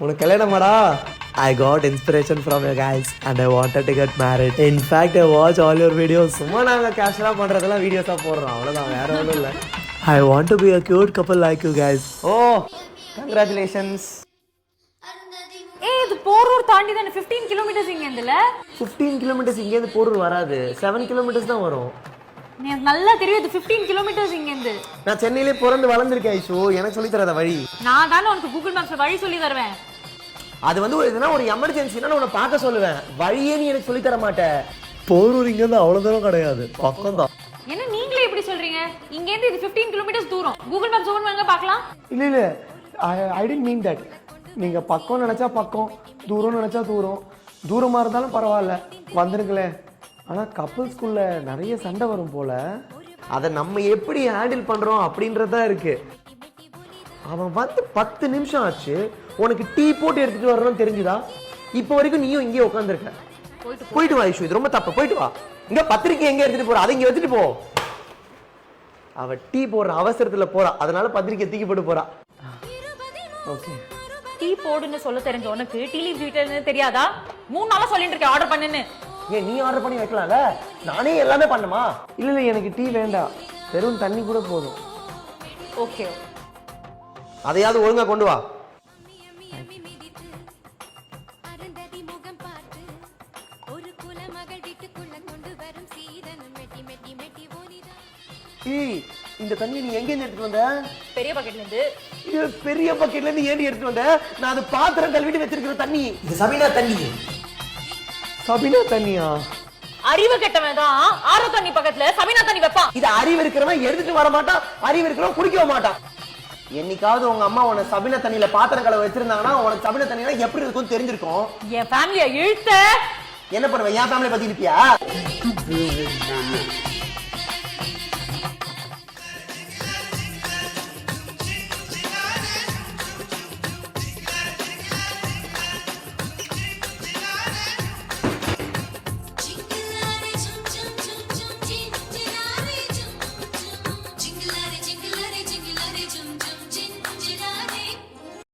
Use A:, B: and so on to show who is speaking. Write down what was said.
A: உனக்கு கல்யாணமாடா? I got inspiration from you guys and I wanted to get married. In fact, I watch all your videos. சும்மா நாங்க கேஷுவலா பண்றதெல்லாம் வீடியோஸா போடுறோம். அவ்வளவுதான், வேற ஒண்ணும் இல்ல. I want to be a cute couple like you guys. Oh, congratulations.
B: ஏய் இது போரூர் தாண்டி தான 15 கிலோமீட்டர்ஸ் இங்க இருந்துல.
A: 15 கிலோமீட்டர்ஸ் இங்க இருந்து போரூர் வராது. 7 கிலோமீட்டர்ஸ் தான் வரும்.
B: எனக்கு நல்லா தெரியும் இது 15 கிலோமீட்டர்ஸ் இங்க இருந்து.
A: நான் சென்னையிலே பிறந்து வளர்ந்திருக்கேன் ஐஷு. எனக்கு சொல்லி தராத வழி.
B: நான் தான உனக்கு கூகுள் மேப்ஸ்ல வழி சொல்லி தருவேன்.
A: அது வந்து ஒரு எமர்ஜென்சினா நான் உன்னை பார்க்க சொல்லுவேன். வழியே நீ எனக்கு சொல்லி தர மாட்டே. போரூர் இங்க இருந்து அவ்வளவு தூரம் கிடையாது, பக்கம் தான்.
B: என்ன நீங்களே எப்படி சொல்றீங்க? இங்க இருந்து இது 15 கிலோமீட்டர்ஸ் தூரம். கூகுள் மேப்ஸ் ஓபன் பண்ணுங்க பார்க்கலாம்.
A: இல்ல ஐ டிடன்ட் மீன் தட். நீங்க பக்கம் நினைச்சா பக்கம், தூரம் நினைச்சா தூரம். தூரமா இருந்தாலும் பரவாயில்ல, வந்துருங்களே. ஆனா கப்பல்ஸ்குள்ள நிறைய சண்டை வரும் போல. அதை நம்ம எப்படி ஹேண்டில் பண்றோம் அப்படின்றதா இருக்கு. அவன் வந்து 10 நிமிஷம் ஆச்சு, உனக்கு டீ போட்டு எடுத்துட்டு வரணும்னு தெரிஞ்சுதா? இப்போ வரைக்கும் நீயும் இங்கே உட்காந்துருக்க. போயிட்டு வா ஐஷு, இது ரொம்ப தப்பு. போயிட்டு வா. இங்க பத்திரிக்கை எங்க எடுத்துட்டு போற, அதை இங்க வச்சுட்டு போ. அவ டீ போடுற அவசரத்துல போறா, அதனால பத்திரிக்கை தூக்கி போட்டு போறா. ஓகே,
B: டீ போடுன்னு சொல்ல தெரிஞ்ச உனக்கு டீ லீஃப் டீடைல்ஸ் தெரியாதா? 3 நாளா சொல்லிட்டு இருக்கேன் ஆர்டர் பண்ணுன்னு.
A: ஏன் நீ ஆர்டர் பண்ணி வைக்கலாம்ல? நானே எல்லாமே பண்ணுமா? இல்ல எனக்கு டீ வேண்டாம், வெறும் தண்ணி கூட போதும்.
B: ஓகே,
A: அதையாவது ஒழுங்கா கொண்டு வா. இந்த தண்ணி நீ எங்க இருந்து எடுத்துட்டு வந்த?
B: பெரிய பக்கெட்ல இருந்து.
A: இது பெரிய பக்கெட்ல இருந்து ஏன் எடுத்துட்டு வந்த? நான் அது பாத்திரம் கழுவிட்டு வச்சிருக்கிற தண்ணி. இது சபினா தண்ணி. சபினா தண்ணியா?
B: அறிவு கெட்டவன் தான் ஆரோ தண்ணி பக்கத்துல சபினா தண்ணி வைப்பான்.
A: இது அறிவு இருக்கிறவன் எடுத்துட்டு வர மாட்டான், அறிவு இருக்கிறவன் குடிக்க மாட்டான். என்னைக்காவது உங்க அம்மா உன சபினா தண்ணியில பாத்திரம் கழுவ வச்சிருந்தாங்கன்னா உனக்கு சபினா தண்ணினா எப்படி இருக்கும்னு தெரிஞ்சிருக்கும்.
B: என் ஃபேமிலியை இழுத்த
A: என்ன பண்ணுவேன்? என் ஃபேமிலியை பத்தி இருப்பியா?